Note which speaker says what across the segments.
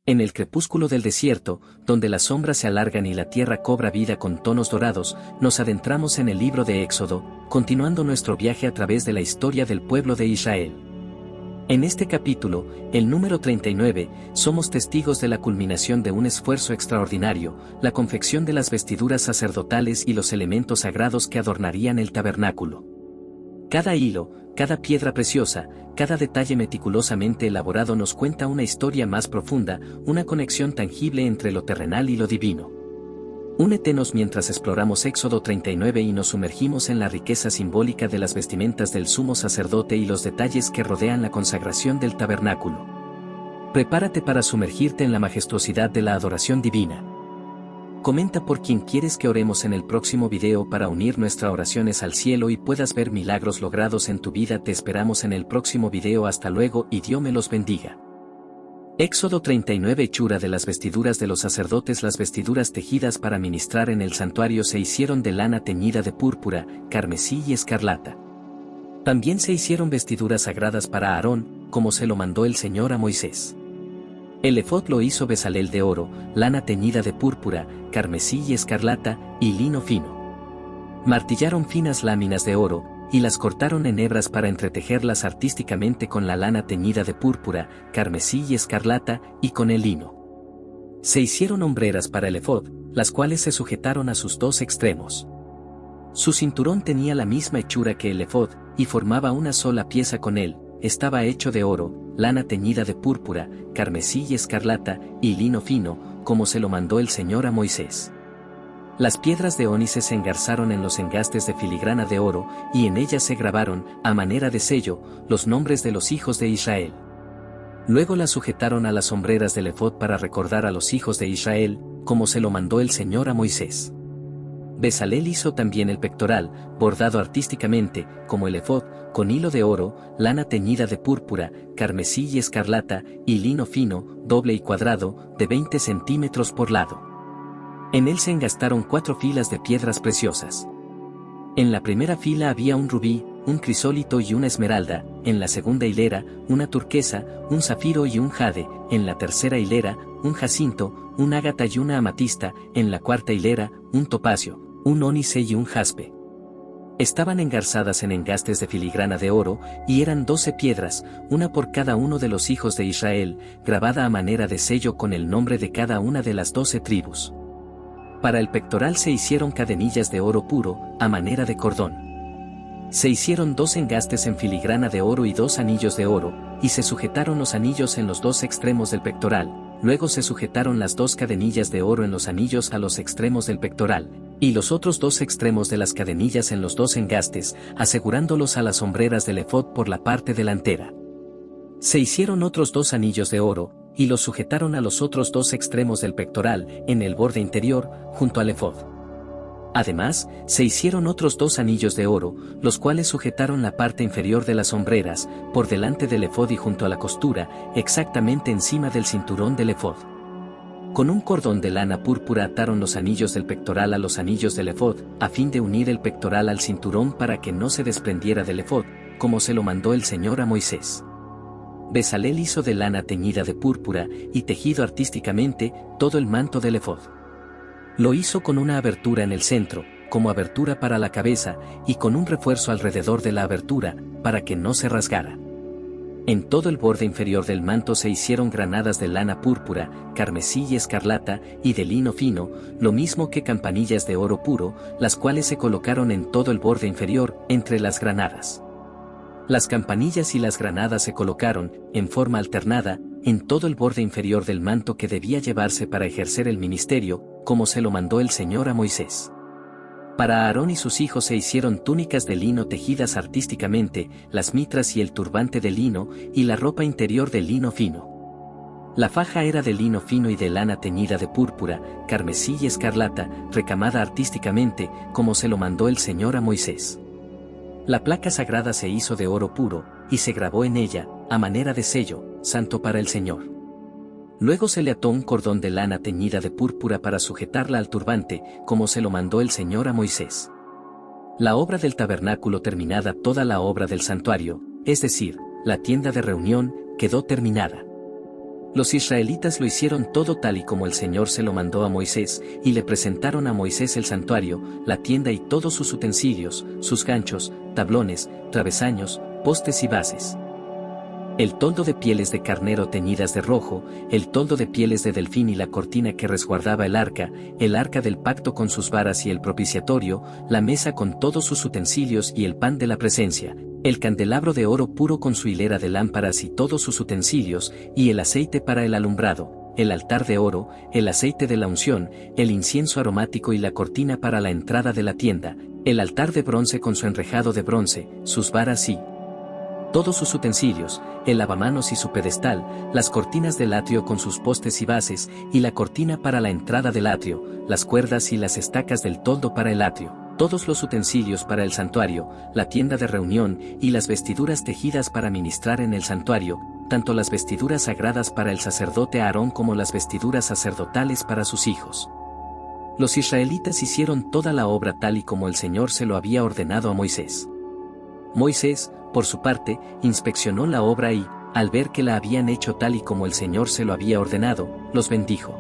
Speaker 1: En el crepúsculo del desierto, donde las sombras se alargan y la tierra cobra vida con tonos dorados, nos adentramos en el libro de Éxodo, continuando nuestro viaje a través de la historia del pueblo de Israel. En este capítulo, el número 39, somos testigos de la culminación de un esfuerzo extraordinario, la confección de las vestiduras sacerdotales y los elementos sagrados que adornarían el tabernáculo. Cada hilo, cada piedra preciosa, cada detalle meticulosamente elaborado nos cuenta una historia más profunda, una conexión tangible entre lo terrenal y lo divino. Únetenos mientras exploramos Éxodo 39 y nos sumergimos en la riqueza simbólica de las vestimentas del sumo sacerdote y los detalles que rodean la consagración del tabernáculo. Prepárate para sumergirte en la majestuosidad de la adoración divina. Comenta por quién quieres que oremos en el próximo video para unir nuestras oraciones al cielo y puedas ver milagros logrados en tu vida. Te esperamos en el próximo video. Hasta luego y Dios me los bendiga. Éxodo 39. Hechura de las vestiduras de los sacerdotes. Las vestiduras tejidas para ministrar en el santuario se hicieron de lana teñida de púrpura, carmesí y escarlata. También se hicieron vestiduras sagradas para Aarón, como se lo mandó el Señor a Moisés. El efod lo hizo Bezalel de oro, lana teñida de púrpura, carmesí y escarlata, y lino fino. Martillaron finas láminas de oro, y las cortaron en hebras para entretejerlas artísticamente con la lana teñida de púrpura, carmesí y escarlata, y con el lino. Se hicieron hombreras para el efod, las cuales se sujetaron a sus dos extremos. Su cinturón tenía la misma hechura que el efod, y formaba una sola pieza con él. Estaba hecho de oro, lana teñida de púrpura, carmesí y escarlata, y lino fino, como se lo mandó el Señor a Moisés. Las piedras de ónice se engarzaron en los engastes de filigrana de oro, y en ellas se grabaron, a manera de sello, los nombres de los hijos de Israel. Luego las sujetaron a las sombreras del efod para recordar a los hijos de Israel, como se lo mandó el Señor a Moisés. Bezalel hizo también el pectoral, bordado artísticamente, como el efod, con hilo de oro, lana teñida de púrpura, carmesí y escarlata, y lino fino, doble y cuadrado, de 20 centímetros por lado. En él se engastaron 4 filas de piedras preciosas. En la primera fila había un rubí, un crisólito y una esmeralda, en la segunda hilera, una turquesa, un zafiro y un jade, en la tercera hilera, un jacinto, un ágata y una amatista, en la cuarta hilera, un topacio, un ónice y un jaspe. Estaban engarzadas en engastes de filigrana de oro, y eran 12 piedras, una por cada uno de los hijos de Israel, grabada a manera de sello con el nombre de cada una de las 12 tribus. Para el pectoral se hicieron cadenillas de oro puro, a manera de cordón. Se hicieron 2 engastes en filigrana de oro y 2 anillos de oro, y se sujetaron los anillos en los 2 extremos del pectoral. Luego se sujetaron las 2 cadenillas de oro en los anillos a los extremos del pectoral, y los otros 2 extremos de las cadenillas en los 2 engastes, asegurándolos a las sombreras del efod por la parte delantera. Se hicieron otros 2 anillos de oro, y los sujetaron a los otros 2 extremos del pectoral, en el borde interior, junto al efod. Además, se hicieron otros 2 anillos de oro, los cuales sujetaron la parte inferior de las sombreras, por delante del efod y junto a la costura, exactamente encima del cinturón del efod. Con un cordón de lana púrpura ataron los anillos del pectoral a los anillos del efod, a fin de unir el pectoral al cinturón para que no se desprendiera del efod, como se lo mandó el Señor a Moisés. Bezalel hizo de lana teñida de púrpura, y tejido artísticamente, todo el manto del efod. Lo hizo con una abertura en el centro, como abertura para la cabeza, y con un refuerzo alrededor de la abertura, para que no se rasgara. En todo el borde inferior del manto se hicieron granadas de lana púrpura, carmesí y escarlata, y de lino fino, lo mismo que campanillas de oro puro, las cuales se colocaron en todo el borde inferior, entre las granadas. Las campanillas y las granadas se colocaron, en forma alternada, en todo el borde inferior del manto que debía llevarse para ejercer el ministerio, como se lo mandó el Señor a Moisés. Para Aarón y sus hijos se hicieron túnicas de lino tejidas artísticamente, las mitras y el turbante de lino, y la ropa interior de lino fino. La faja era de lino fino y de lana teñida de púrpura, carmesí y escarlata, recamada artísticamente, como se lo mandó el Señor a Moisés. La placa sagrada se hizo de oro puro, y se grabó en ella, a manera de sello, santo para el Señor. Luego se le ató un cordón de lana teñida de púrpura para sujetarla al turbante, como se lo mandó el Señor a Moisés. La obra del tabernáculo terminada, toda la obra del santuario, es decir, la tienda de reunión, quedó terminada. Los israelitas lo hicieron todo tal y como el Señor se lo mandó a Moisés, y le presentaron a Moisés el santuario, la tienda y todos sus utensilios, sus ganchos, tablones, travesaños, postes y bases. El toldo de pieles de carnero teñidas de rojo, el toldo de pieles de delfín y la cortina que resguardaba el arca del pacto con sus varas y el propiciatorio, la mesa con todos sus utensilios y el pan de la presencia, el candelabro de oro puro con su hilera de lámparas y todos sus utensilios, y el aceite para el alumbrado, el altar de oro, el aceite de la unción, el incienso aromático y la cortina para la entrada de la tienda, el altar de bronce con su enrejado de bronce, sus varas y todos sus utensilios, el lavamanos y su pedestal, las cortinas del atrio con sus postes y bases, y la cortina para la entrada del atrio, las cuerdas y las estacas del toldo para el atrio, todos los utensilios para el santuario, la tienda de reunión y las vestiduras tejidas para ministrar en el santuario, tanto las vestiduras sagradas para el sacerdote Aarón como las vestiduras sacerdotales para sus hijos. Los israelitas hicieron toda la obra tal y como el Señor se lo había ordenado a Moisés. Moisés, por su parte, inspeccionó la obra y, al ver que la habían hecho tal y como el Señor se lo había ordenado, los bendijo.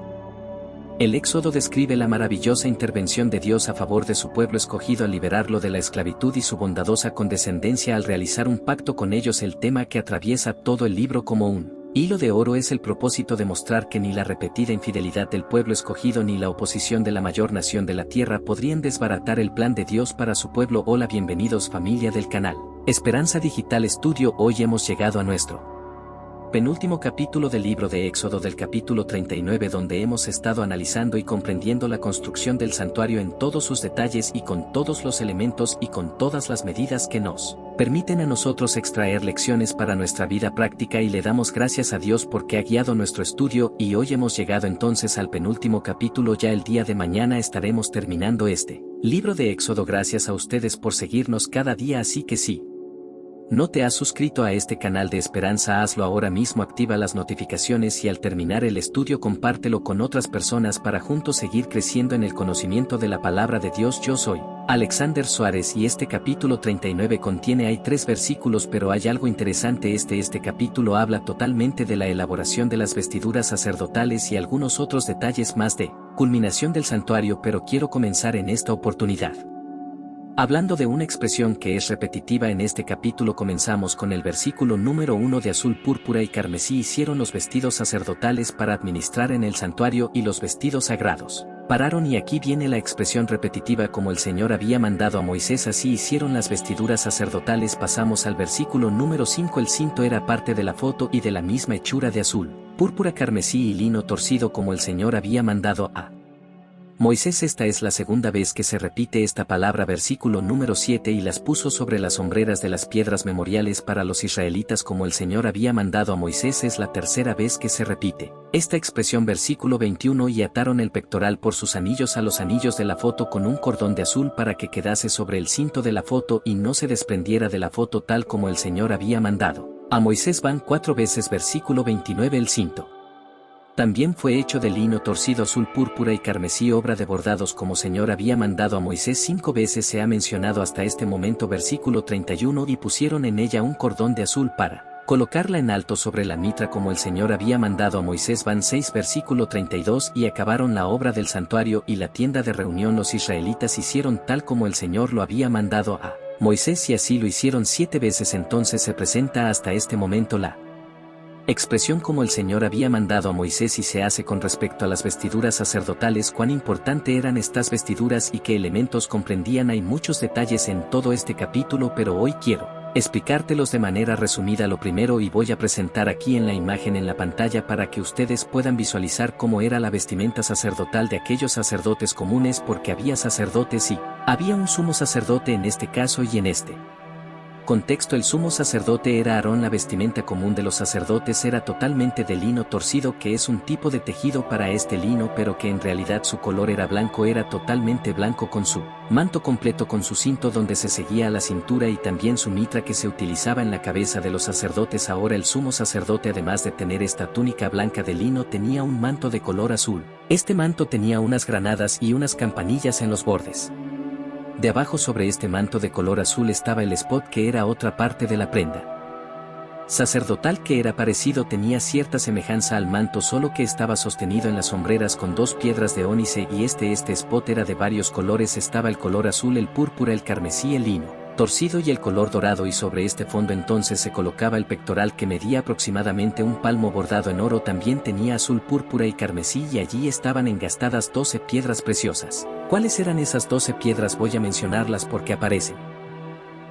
Speaker 1: El Éxodo describe la maravillosa intervención de Dios a favor de su pueblo escogido al liberarlo de la esclavitud y su bondadosa condescendencia al realizar un pacto con ellos. El tema que atraviesa todo el libro como un hilo de oro es el propósito de mostrar que ni la repetida infidelidad del pueblo escogido ni la oposición de la mayor nación de la tierra podrían desbaratar el plan de Dios para su pueblo. Hola, bienvenidos familia del canal Esperanza Digital Studio. Hoy hemos llegado a nuestro penúltimo capítulo del libro de Éxodo, del capítulo 39, donde hemos estado analizando y comprendiendo la construcción del santuario en todos sus detalles y con todos los elementos y con todas las medidas que nos permiten a nosotros extraer lecciones para nuestra vida práctica, y le damos gracias a Dios porque ha guiado nuestro estudio. Y hoy hemos llegado entonces al penúltimo capítulo. Ya el día de mañana estaremos terminando este libro de Éxodo. Gracias a ustedes por seguirnos cada día, así que sí. ¿No te has suscrito a este canal de esperanza? Hazlo ahora mismo, activa las notificaciones y al terminar el estudio compártelo con otras personas para juntos seguir creciendo en el conocimiento de la palabra de Dios. Yo soy Alexander Suárez y este capítulo 39 hay 3 versículos, pero hay algo interesante. Este capítulo habla totalmente de la elaboración de las vestiduras sacerdotales y algunos otros detalles más de culminación del santuario, pero quiero comenzar en esta oportunidad hablando de una expresión que es repetitiva en este capítulo. Comenzamos con el versículo número 1 de azul, púrpura y carmesí hicieron los vestidos sacerdotales para administrar en el santuario y los vestidos sagrados pararon, y aquí viene la expresión repetitiva: como el Señor había mandado a Moisés, así hicieron las vestiduras sacerdotales. Pasamos al versículo número 5. El cinto era parte de la foto y de la misma hechura de azul, púrpura, carmesí y lino torcido, como el Señor había mandado a Moisés. Esta es la segunda vez que se repite esta palabra. Versículo número 7. Y las puso sobre las hombreras de las piedras memoriales para los israelitas, como el Señor había mandado a Moisés. Es la tercera vez que se repite esta expresión. Versículo 21. Y ataron el pectoral por sus anillos a los anillos de la foto con un cordón de azul para que quedase sobre el cinto de la foto y no se desprendiera de la foto, tal como el Señor había mandado a Moisés. Van 4 veces. Versículo 29. El cinto también fue hecho de lino torcido azul, púrpura y carmesí, obra de bordados, como Señor había mandado a Moisés. 5 veces se ha mencionado hasta este momento. Versículo 31. Y pusieron en ella un cordón de azul para colocarla en alto sobre la mitra, como el Señor había mandado a Moisés. Van 6. Versículo 32. Y acabaron la obra del santuario y la tienda de reunión. Los israelitas hicieron tal como el Señor lo había mandado a Moisés, y así lo hicieron 7 veces. Entonces se presenta hasta este momento la expresión como el Señor había mandado a Moisés, y se hace con respecto a las vestiduras sacerdotales. Cuán importante eran estas vestiduras y qué elementos comprendían. Hay muchos detalles en todo este capítulo, pero hoy quiero explicártelos de manera resumida. Lo primero, y voy a presentar aquí en la imagen en la pantalla para que ustedes puedan visualizar cómo era la vestimenta sacerdotal de aquellos sacerdotes comunes, porque había sacerdotes y había un sumo sacerdote en este caso, y en este contexto el sumo sacerdote era Aarón. La vestimenta común de los sacerdotes era totalmente de lino torcido, que es un tipo de tejido para este lino, pero que en realidad su color era blanco. Era totalmente blanco, con su manto completo, con su cinto donde se seguía a la cintura y también su mitra que se utilizaba en la cabeza de los sacerdotes. Ahora el sumo sacerdote, además de tener esta túnica blanca de lino, tenía un manto de color azul. Este manto tenía unas granadas y unas campanillas en los bordes. De abajo, sobre este manto de color azul, estaba el spot, que era otra parte de la prenda. sacerdotal que era parecido tenía cierta semejanza al manto, solo que estaba sostenido en las sombreras con 2 piedras de ónice, y este spot era de varios colores. Estaba el color azul, el púrpura, el carmesí, el lino torcido y el color dorado, y sobre este fondo entonces se colocaba el pectoral que medía aproximadamente un palmo bordado en oro. También tenía azul, púrpura y carmesí, y allí estaban engastadas 12 piedras preciosas. ¿Cuáles eran esas 12 piedras? Voy a mencionarlas porque aparecen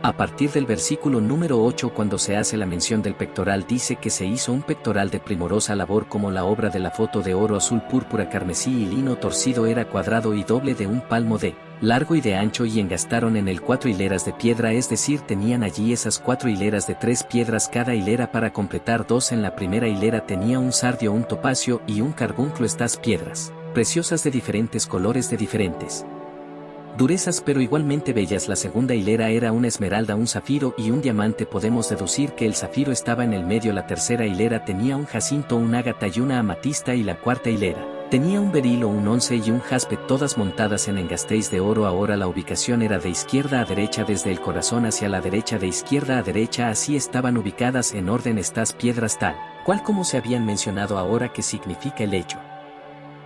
Speaker 1: a partir del versículo número 8. Cuando se hace la mención del pectoral, dice que se hizo un pectoral de primorosa labor, como la obra de la foto, de oro, azul, púrpura, carmesí y lino torcido. Era cuadrado y doble, de un palmo de largo y de ancho, y engastaron en él 4 hileras de piedra, es decir, tenían allí esas 4 hileras de 3 piedras cada hilera para completar 2. En la primera hilera tenía un sardio, un topacio y un carbunclo, estas piedras preciosas de diferentes colores, de diferentes durezas, pero igualmente bellas. La segunda hilera era una esmeralda, un zafiro y un diamante. Podemos deducir que el zafiro estaba en el medio. La tercera hilera tenía un jacinto, un ágata y una amatista, y la cuarta hilera tenía un berilo, un once y un jaspe, todas montadas en engastéis de oro. Ahora la ubicación era de izquierda a derecha, desde el corazón hacia la derecha, de izquierda a derecha, así estaban ubicadas en orden estas piedras, tal cual como se habían mencionado ahora, que significa el hecho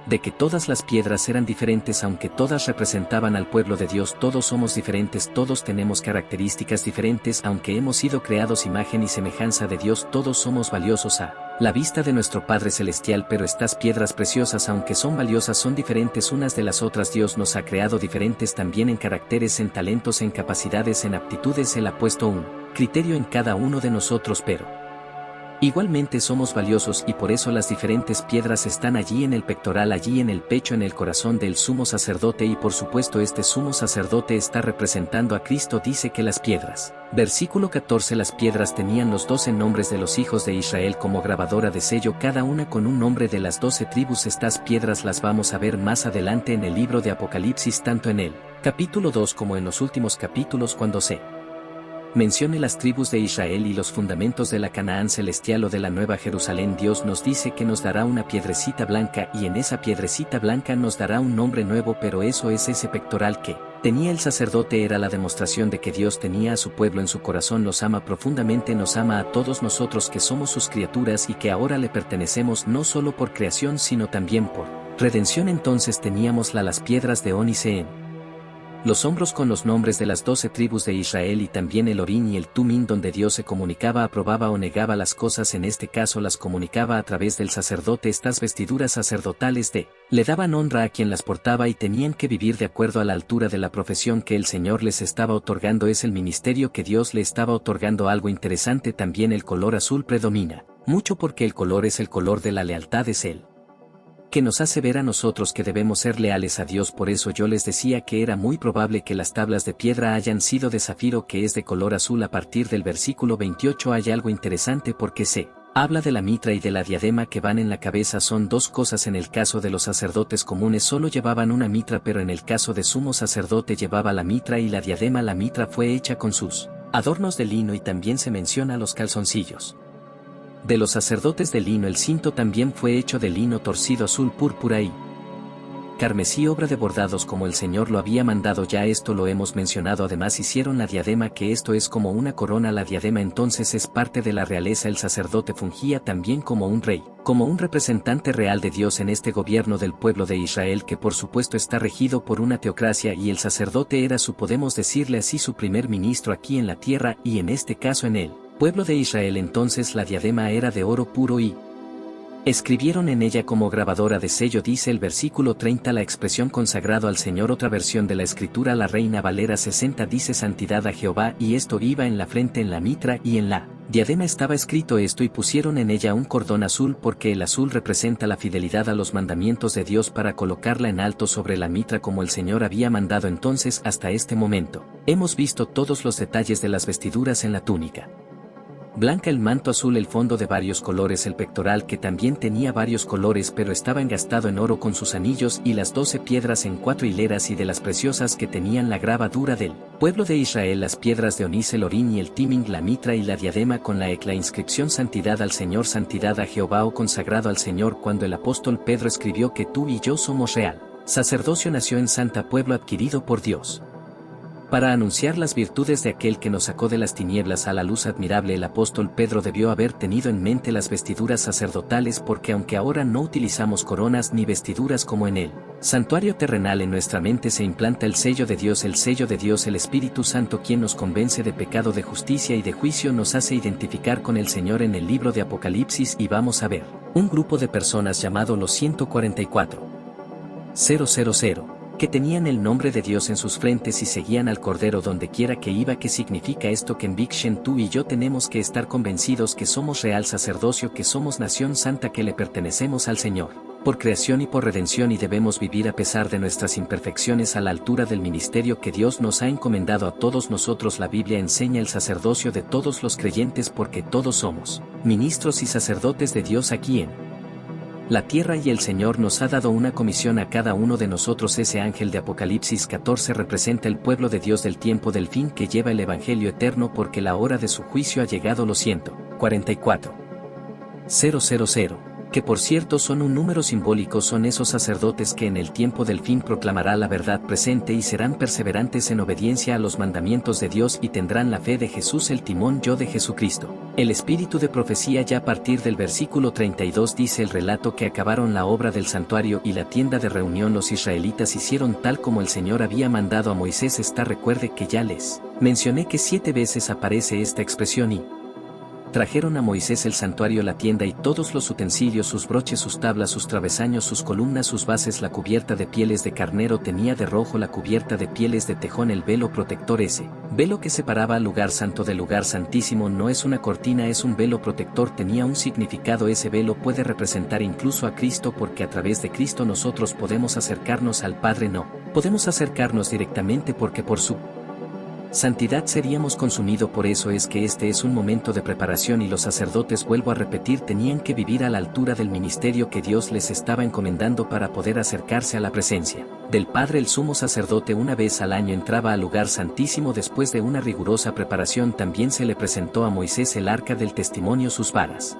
Speaker 1: de que todas las piedras eran diferentes, aunque todas representaban al pueblo de Dios. Todos somos diferentes, todos tenemos características diferentes, aunque hemos sido creados imagen y semejanza de Dios. Todos somos valiosos a la vista de nuestro Padre Celestial, pero estas piedras preciosas, aunque son valiosas, son diferentes unas de las otras. Dios nos ha creado diferentes también en caracteres, en talentos, en capacidades, en aptitudes. Él ha puesto un criterio en cada uno de nosotros, pero igualmente somos valiosos, y por eso las diferentes piedras están allí en el pectoral, allí en el pecho, en el corazón del sumo sacerdote. Y por supuesto este sumo sacerdote está representando a Cristo. Dice que las piedras, versículo 14, las piedras tenían los 12 nombres de los hijos de Israel como grabadora de sello, cada una con un nombre de las 12 tribus. Estas piedras las vamos a ver más adelante en el libro de Apocalipsis, tanto en el capítulo 2 como en los últimos capítulos, cuando se mencione las tribus de Israel y los fundamentos de la Canaán celestial o de la Nueva Jerusalén. Dios nos dice que nos dará una piedrecita blanca, y en esa piedrecita blanca nos dará un nombre nuevo, pero eso es ese pectoral que tenía el sacerdote. Era la demostración de que Dios tenía a su pueblo en su corazón, los ama profundamente, nos ama a todos nosotros que somos sus criaturas y que ahora le pertenecemos, no solo por creación sino también por redención. Entonces teníamos las piedras de ónice en los hombros con los nombres de las 12 tribus de Israel, y también el Orín y el Tumín, donde Dios se comunicaba, aprobaba o negaba las cosas. En este caso las comunicaba a través del sacerdote. Estas vestiduras sacerdotales le daban honra a quien las portaba, y tenían que vivir de acuerdo a la altura de la profesión que el Señor les estaba otorgando. Es el ministerio que Dios le estaba otorgando. Algo interesante también, el color azul predomina mucho porque el color es el color de la lealtad, es él que nos hace ver a nosotros que debemos ser leales a Dios. Por eso yo les decía que era muy probable que las tablas de piedra hayan sido de zafiro, que es de color azul. A partir del versículo 28 hay algo interesante, porque se habla de la mitra y de la diadema que van en la cabeza. Son dos cosas. En el caso de los sacerdotes comunes solo llevaban una mitra, pero en el caso de sumo sacerdote llevaba la mitra y la diadema. La mitra fue hecha con sus adornos de lino, y también se menciona los calzoncillos de los sacerdotes de lino. El cinto también fue hecho de lino torcido, azul, púrpura y carmesí, obra de bordados como el Señor lo había mandado. Ya esto lo hemos mencionado. Además hicieron la diadema, que esto es como una corona. La diadema entonces es parte de la realeza. El sacerdote fungía también como un rey, como un representante real de Dios en este gobierno del pueblo de Israel, que por supuesto está regido por una teocracia, y el sacerdote era podemos decirle así, su primer ministro aquí en la tierra, y en este caso en él pueblo de Israel. Entonces la diadema era de oro puro y escribieron en ella como grabadora de sello. Dice el versículo 30 la expresión consagrado al Señor. Otra versión de la escritura, la Reina Valera 60, dice santidad a Jehová, y esto iba en la frente, en la mitra y en la diadema estaba escrito esto, y pusieron en ella un cordón azul, porque el azul representa la fidelidad a los mandamientos de Dios, para colocarla en alto sobre la mitra como el Señor había mandado. Entonces hasta este momento hemos visto todos los detalles de las vestiduras. En la túnica blanca, el manto azul, el fondo de varios colores, el pectoral que también tenía varios colores pero estaba engastado en oro con sus anillos, y las 12 piedras en 4 hileras, y de las preciosas que tenían la grabadura del pueblo de Israel, las piedras de onís, el orín y el timing, la mitra y la diadema con la inscripción santidad al Señor, santidad a Jehová o consagrado al Señor. Cuando el apóstol Pedro escribió que tú y yo somos real sacerdocio, nació en santa, pueblo adquirido por Dios. Para anunciar las virtudes de aquel que nos sacó de las tinieblas a la luz admirable, el apóstol Pedro debió haber tenido en mente las vestiduras sacerdotales, porque aunque ahora no utilizamos coronas ni vestiduras como en el santuario terrenal, en nuestra mente se implanta el sello de Dios, el Espíritu Santo, quien nos convence de pecado, de justicia y de juicio, nos hace identificar con el Señor en el libro de Apocalipsis, y vamos a ver un grupo de personas llamado los 144,000, que tenían el nombre de Dios en sus frentes y seguían al Cordero donde quiera que iba. ¿Qué significa esto? Que en Big Shen tú y yo tenemos que estar convencidos que somos real sacerdocio, que somos nación santa, que le pertenecemos al Señor por creación y por redención, y debemos vivir a pesar de nuestras imperfecciones a la altura del ministerio que Dios nos ha encomendado a todos nosotros. La Biblia enseña el sacerdocio de todos los creyentes, porque todos somos ministros y sacerdotes de Dios aquí en la tierra, y el Señor nos ha dado una comisión a cada uno de nosotros. Ese ángel de Apocalipsis 14 representa el pueblo de Dios del tiempo del fin, que lleva el evangelio eterno, porque la hora de su juicio ha llegado. Los 144,000, que por cierto son un número simbólico, son esos sacerdotes que en el tiempo del fin proclamará la verdad presente y serán perseverantes en obediencia a los mandamientos de Dios y tendrán la fe de Jesús, el timón yo de Jesucristo. El espíritu de profecía, ya a partir del versículo 32, dice el relato que acabaron la obra del santuario y la tienda de reunión. Los israelitas hicieron tal como el Señor había mandado a Moisés. Recuerde que ya les mencioné que 7 veces aparece esta expresión. Y trajeron a Moisés el santuario, la tienda y todos los utensilios, sus broches, sus tablas, sus travesaños, sus columnas, sus bases, la cubierta de pieles de carnero tenía de rojo, la cubierta de pieles de tejón, el velo protector. Ese velo que separaba al lugar santo del lugar santísimo no es una cortina, es un velo protector, tenía un significado. Ese velo puede representar incluso a Cristo, porque a través de Cristo nosotros podemos acercarnos al Padre. No podemos acercarnos directamente porque por su santidad seríamos consumidos. Por eso es que este es un momento de preparación, y los sacerdotes, vuelvo a repetir, tenían que vivir a la altura del ministerio que Dios les estaba encomendando para poder acercarse a la presencia del Padre. El sumo sacerdote una vez al año entraba al lugar santísimo. Después de una rigurosa preparación, también se le presentó a Moisés el arca del testimonio, sus varas,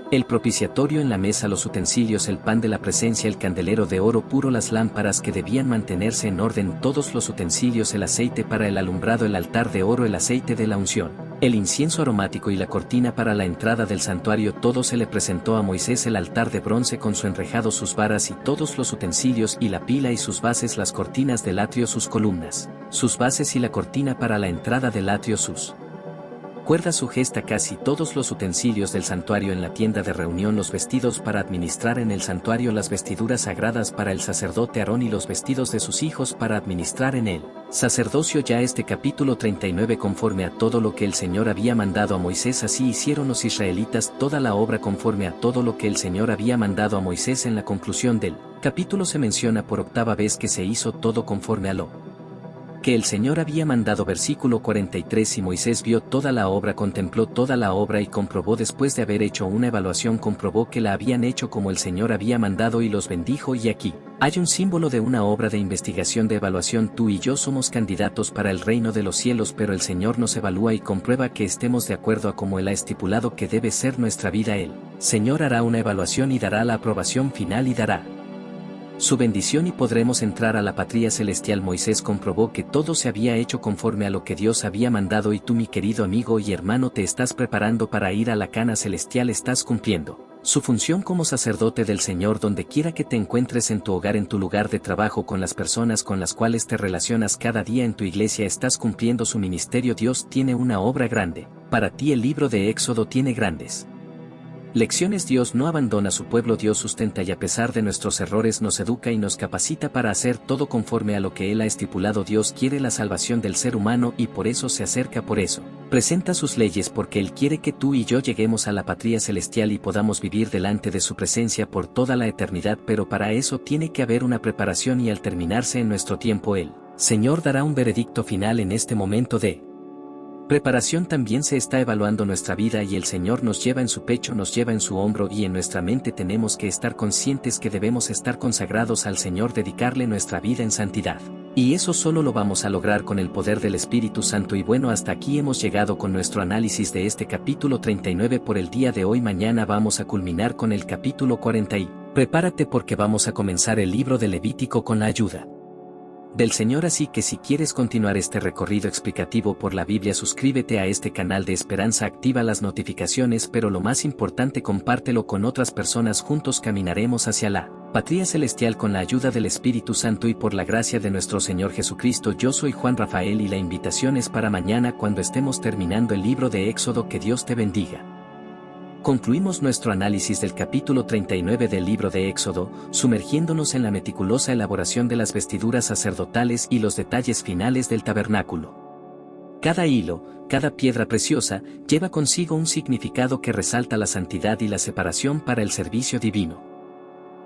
Speaker 1: el propiciatorio en la mesa, los utensilios, el pan de la presencia, el candelero de oro puro, las lámparas que debían mantenerse en orden, todos los utensilios, el aceite para el alumbrado, el altar de oro, el aceite de la unción, el incienso aromático y la cortina para la entrada del santuario. Todo se le presentó a Moisés: el altar de bronce con su enrejado, sus varas y todos los utensilios, y la pila y sus bases, las cortinas del atrio, sus columnas, sus bases y la cortina para la entrada del atrio, sus cuerda, su gesta, casi todos los utensilios del santuario, en la tienda de reunión, los vestidos para administrar en el santuario, las vestiduras sagradas para el sacerdote Aarón y los vestidos de sus hijos para administrar en el sacerdocio. Ya capítulo 39, conforme a todo lo que el Señor había mandado a Moisés, así hicieron los israelitas toda la obra conforme a todo lo que el Señor había mandado a Moisés. En la conclusión del capítulo se menciona por 8ª vez que se hizo todo conforme a lo que el Señor había mandado. Versículo 43: y Moisés vio toda la obra, contempló toda la obra y comprobó, después de haber hecho una evaluación, comprobó que la habían hecho como el Señor había mandado, y los bendijo. Y aquí hay un símbolo de una obra de investigación, de evaluación. Tú y yo somos candidatos para el reino de los cielos, pero el Señor nos evalúa y comprueba que estemos de acuerdo a como Él ha estipulado que debe ser nuestra vida. El Señor hará una evaluación y dará la aprobación final y dará su bendición, y podremos entrar a la patria celestial. Moisés comprobó que todo se había hecho conforme a lo que Dios había mandado, y tú, mi querido amigo y hermano, te estás preparando para ir a la Cana celestial. Estás cumpliendo su función como sacerdote del Señor donde quiera que te encuentres, en tu hogar, en tu lugar de trabajo, con las personas con las cuales te relacionas cada día, en tu iglesia. Estás cumpliendo su ministerio. Dios tiene una obra grande para ti. El libro de Éxodo tiene grandes lecciones. Dios no abandona a su pueblo, Dios sustenta y a pesar de nuestros errores nos educa y nos capacita para hacer todo conforme a lo que Él ha estipulado. Dios quiere la salvación del ser humano y por eso se acerca, por eso presenta sus leyes, porque Él quiere que tú y yo lleguemos a la patria celestial y podamos vivir delante de su presencia por toda la eternidad. Pero para eso tiene que haber una preparación, y al terminarse en nuestro tiempo, el Señor dará un veredicto final. En este momento de preparación también se está evaluando nuestra vida, y el Señor nos lleva en su pecho, nos lleva en su hombro, y en nuestra mente tenemos que estar conscientes que debemos estar consagrados al Señor, dedicarle nuestra vida en santidad. Y eso solo lo vamos a lograr con el poder del Espíritu Santo. Y bueno, hasta aquí hemos llegado con nuestro análisis de este capítulo 39 por el día de hoy. Mañana vamos a culminar con el capítulo 40 y prepárate porque vamos a comenzar el libro de Levítico con la ayuda del Señor. Así que si quieres continuar este recorrido explicativo por la Biblia, suscríbete a este canal de esperanza, activa las notificaciones, pero lo más importante, compártelo con otras personas. Juntos caminaremos hacia la patria celestial con la ayuda del Espíritu Santo y por la gracia de nuestro Señor Jesucristo. Yo soy Juan Rafael y la invitación es para mañana cuando estemos terminando el libro de Éxodo. Que Dios te bendiga. Concluimos nuestro análisis del capítulo 39 del libro de Éxodo, sumergiéndonos en la meticulosa elaboración de las vestiduras sacerdotales y los detalles finales del tabernáculo. Cada hilo, cada piedra preciosa, lleva consigo un significado que resalta la santidad y la separación para el servicio divino.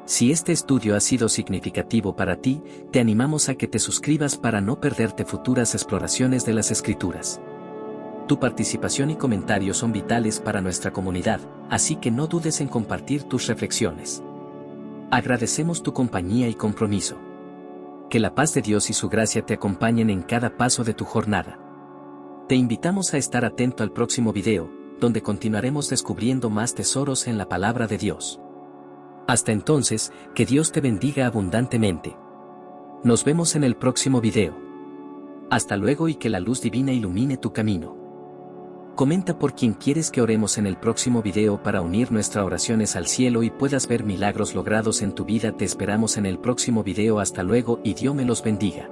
Speaker 1: Si este estudio ha sido significativo para ti, te animamos a que te suscribas para no perderte futuras exploraciones de las Escrituras. Tu participación y comentarios son vitales para nuestra comunidad, así que no dudes en compartir tus reflexiones. Agradecemos tu compañía y compromiso. Que la paz de Dios y su gracia te acompañen en cada paso de tu jornada. Te invitamos a estar atento al próximo video, donde continuaremos descubriendo más tesoros en la palabra de Dios. Hasta entonces, que Dios te bendiga abundantemente. Nos vemos en el próximo video. Hasta luego y que la luz divina ilumine tu camino. Comenta por quién quieres que oremos en el próximo video para unir nuestras oraciones al cielo y puedas ver milagros logrados en tu vida. Te esperamos en el próximo video. Hasta luego y Dios me los bendiga.